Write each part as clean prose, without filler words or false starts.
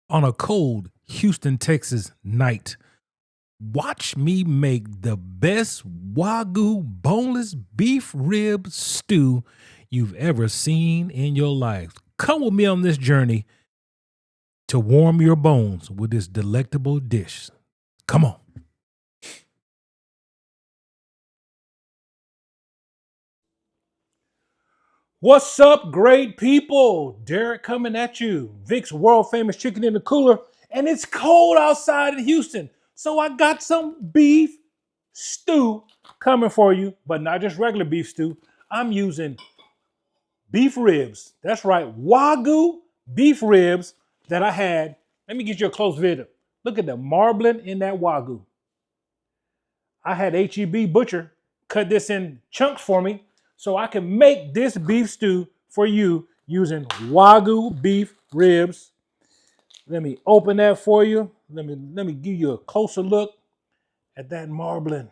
On a cold Houston, Texas night, watch me make the best Wagyu boneless beef rib stew you've ever seen in your life. Come with me on this journey to warm your bones with this delectable dish. Come on. What's up, great people? Derek coming at you. Vic's world famous chicken in the cooler, and it's cold outside in Houston. So I got some beef stew coming for you, but not just regular beef stew. I'm using beef ribs. That's right, Wagyu beef ribs that I had. Let me get you a close video. Look at the marbling in that Wagyu. I had HEB Butcher cut this in chunks for me so I can make this beef stew for you using Wagyu beef ribs. Let me open that for you. Let me give you a closer look at that marbling.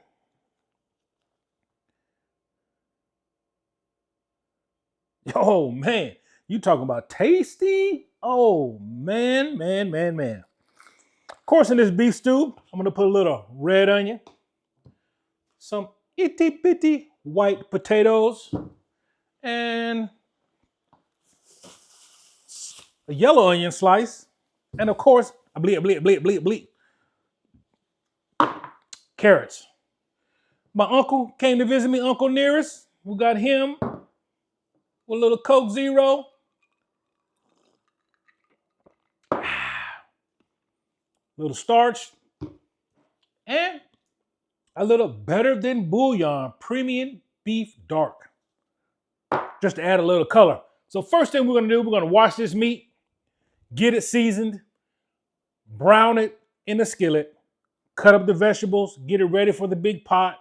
Oh man, you talking about tasty? Oh man, man, man, man. Of course, in this beef stew, I'm gonna put a little red onion, some itty bitty white potatoes, and a yellow onion slice, and of course, a bleep, carrots. My uncle came to visit me, Uncle Nearest. We got him with a little Coke Zero, little starch, and a little Better Than Bouillon Premium Beef Dark, just to add a little color. So first thing we're gonna do, we're gonna wash this meat, get it seasoned, brown it in the skillet, cut up the vegetables, get it ready for the big pot.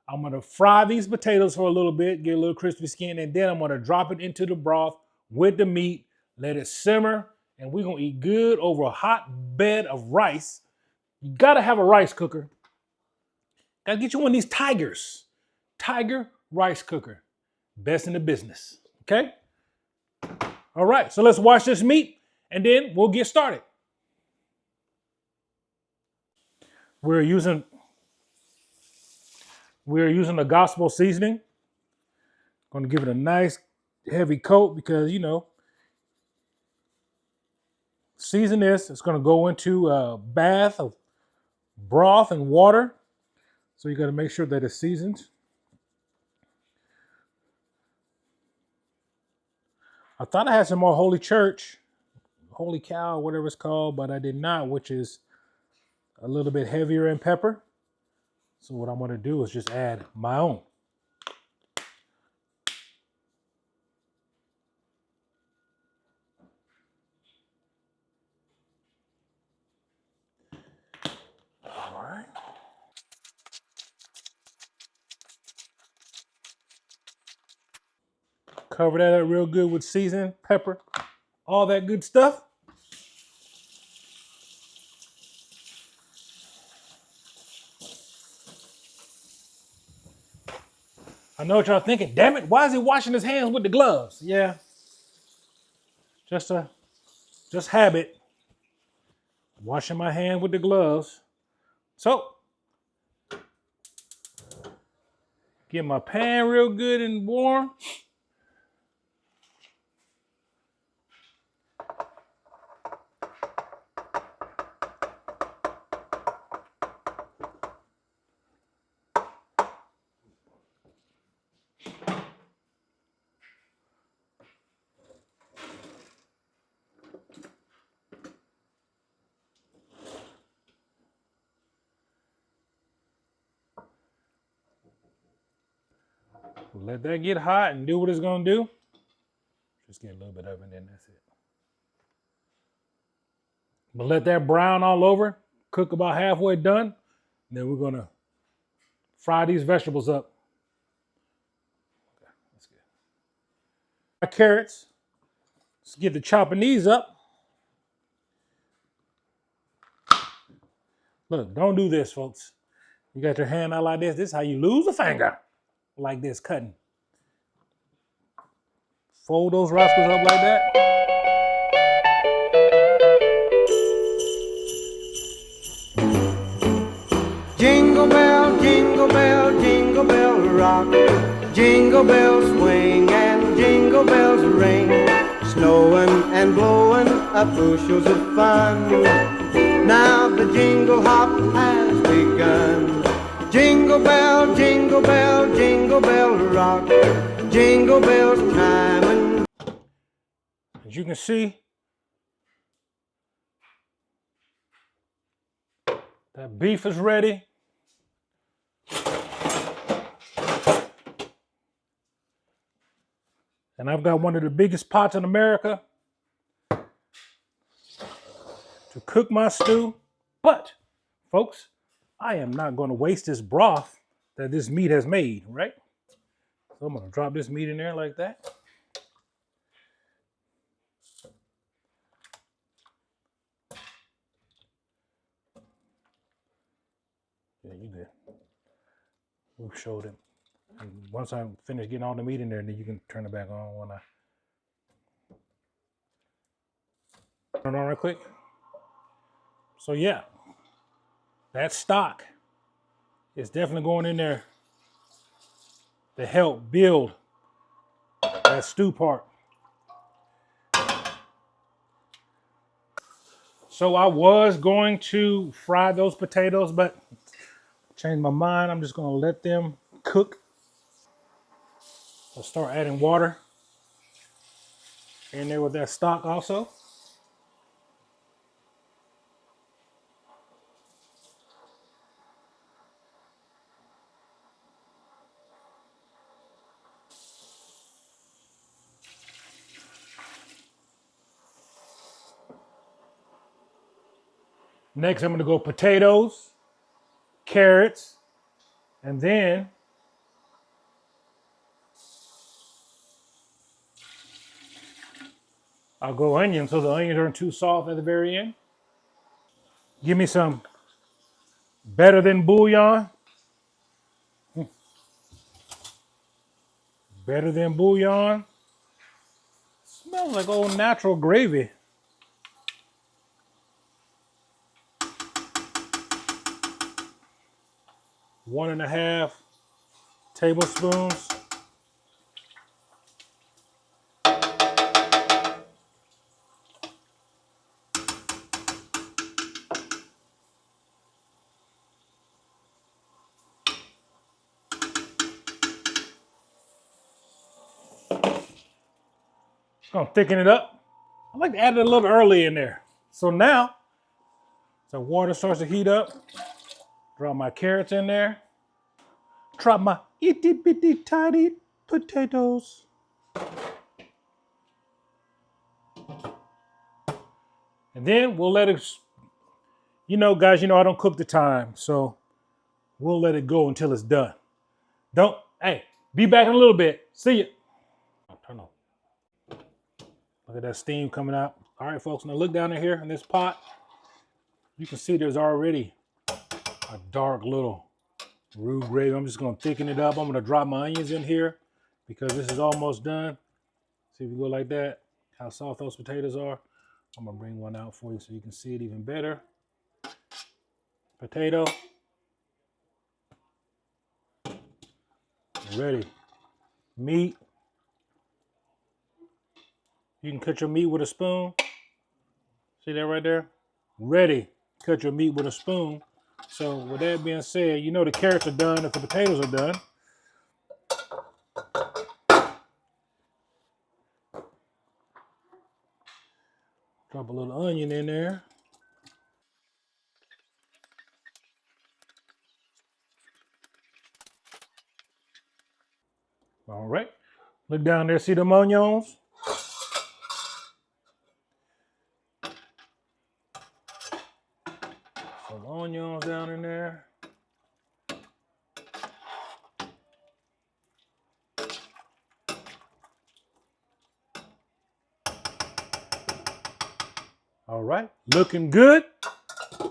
I'm gonna fry these potatoes for a little bit, get a little crispy skin, and then I'm gonna drop it into the broth with the meat, let it simmer, and we're gonna eat good over a hot bed of rice. You gotta have a rice cooker. Gotta get you one of these Tigers. Tiger rice cooker. Best in the business. Okay? All right, so let's wash this meat and then we'll get started. We're using a gospel seasoning. Going to give it a nice heavy coat because, season this. It's going to go into a bath of broth and water. So you got to make sure that it's seasoned. I thought I had some more Holy Church, Holy Cow, whatever it's called, but I did not, which is a little bit heavier in pepper. So what I'm going to do is just add my own. All right. Cover that up real good with seasoning, pepper, all that good stuff. I know what y'all thinking. Damn it, why is he washing his hands with the gloves? Yeah, just habit. Washing my hand with the gloves. So, get my pan real good and warm. Let that get hot and do what it's gonna do. Just get a little bit of it, and then that's it. But let that brown all over, cook about halfway done. And then we're gonna fry these vegetables up. Okay, that's good. My carrots. Let's get the chopping these up. Look, don't do this, folks. You got your hand out like this. This is how you lose a finger. Like this, cutting. Fold those rascals up like that. rock. Jingle bells swing and jingle bells ring, snowing and blowing up bushels of fun. Now the jingle hop has begun. Jingle bell, jingle bell, jingle bell rock. Jingle bells chiming. As you can see, that beef is ready. And I've got one of the biggest pots in America to cook my stew. But, folks, I am not going to waste this broth that this meat has made, right? So I'm going to drop this meat in there like that. Yeah, you good. We've showed him. And once I finish getting all the meat in there, then you can turn it back on when I turn it on real quick. So yeah, that stock is definitely going in there to help build that stew part. So I was going to fry those potatoes, but changed my mind. I'm just going to let them cook. I'll start adding water in there with that stock also. Next, I'm going to go potatoes, carrots, and then I'll go onions so the onions aren't too soft at the very end. Give me some better than bouillon. Better than bouillon. Smells like old natural gravy. One and a half tablespoons. Gonna thicken it up. I like to add it a little early in there. So now, the water starts to heat up. Drop my carrots in there. Drop my itty bitty tiny potatoes. And then we'll let it, you know, guys, you know I don't cook the time, so we'll let it go until it's done. Hey, be back in a little bit. See ya. Turn on. Look at that steam coming out. All right, folks, now look down in here in this pot. You can see there's already a dark little roux gravy. I'm just gonna thicken it up. I'm gonna drop my onions in here because this is almost done. See if you go like that, how soft those potatoes are. I'm gonna bring one out for you so you can see it even better. Potato. Ready. Meat. You can cut your meat with a spoon. See that right there? Ready. Cut your meat with a spoon. So with that being said, you know the carrots are done if the potatoes are done. Drop a little onion in there. All right. Look down there, see them onions? Some onions down in there. All right, looking good.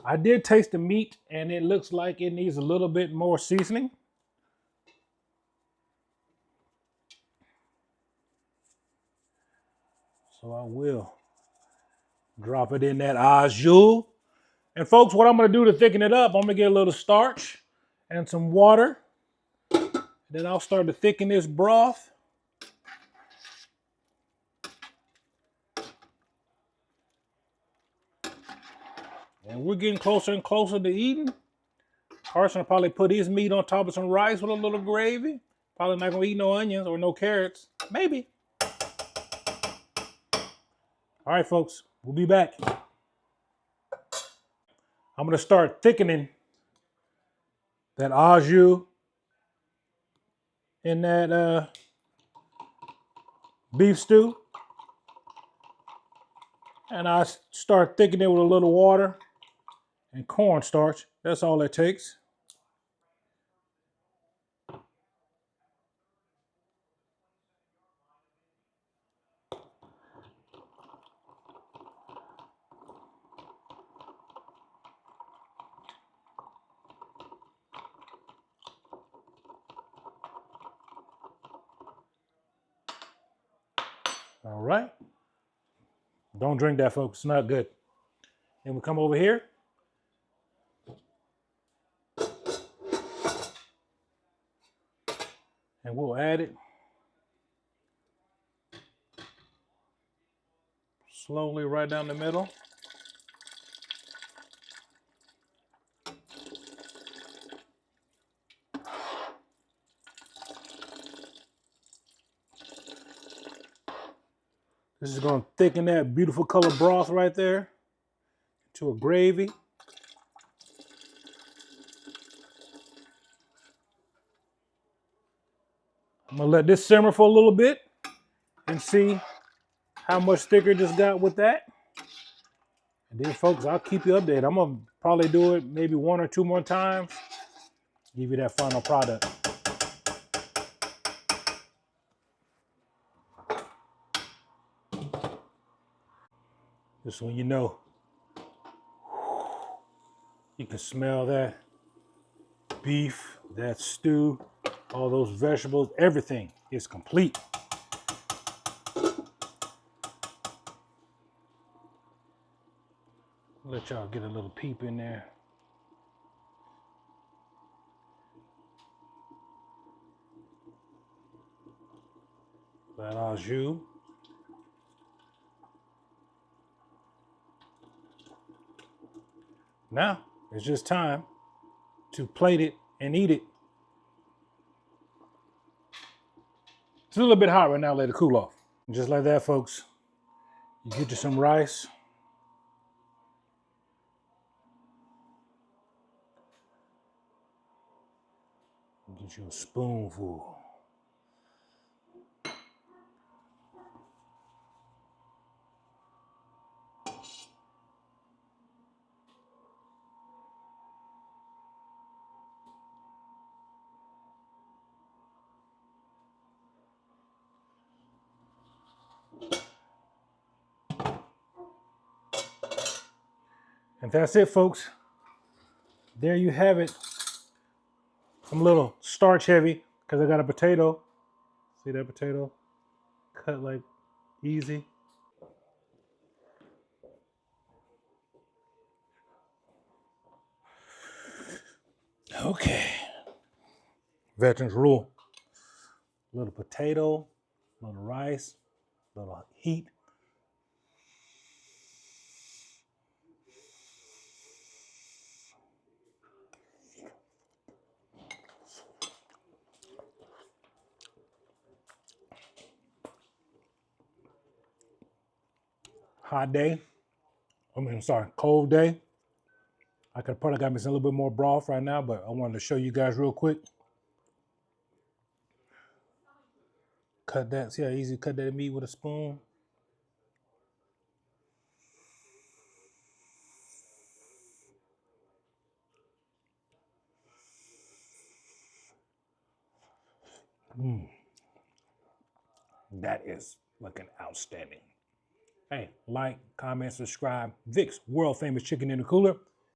I did taste the meat and it looks like it needs a little bit more seasoning. So I will drop it in that au jus. And folks, what I'm gonna do to thicken it up, I'm gonna get a little starch and some water. Then I'll start to thicken this broth. And we're getting closer and closer to eating. Carson will probably put his meat on top of some rice with a little gravy. Probably not gonna eat no onions or no carrots. Maybe. All right, folks, we'll be back. I'm gonna start thickening that au jus in that beef stew. And I start thickening it with a little water and cornstarch. That's all it takes. All right. Don't drink that, folks. It's not good. Then we come over here. And we'll add it slowly right down the middle. This is going to thicken that beautiful color broth right there to a gravy. I'm going to let this simmer for a little bit and see how much thicker this got with that. And then, folks, I'll keep you updated. I'm going to probably do it maybe 1 or 2 more times. Give you that final product. Just when you know, you can smell that beef, that stew, all those vegetables, everything is complete. Let y'all get a little peep in there. That au jus. Now, it's just time to plate it and eat it. It's a little bit hot right now, let it cool off. And just like that, folks, you get you some rice. Get you a spoonful. And that's it, folks. There you have it. I'm a little starch heavy because I got a potato. See that potato? Cut like easy. Okay. Veterans rule. A little potato, a little rice, a little heat. Hot day. Cold day. I could probably got me some a little bit more broth right now, but I wanted to show you guys real quick. Cut that. See how easy to cut that meat with a spoon? That is looking outstanding. Hey, like, comment, subscribe. Vic's world famous chicken in the cooler.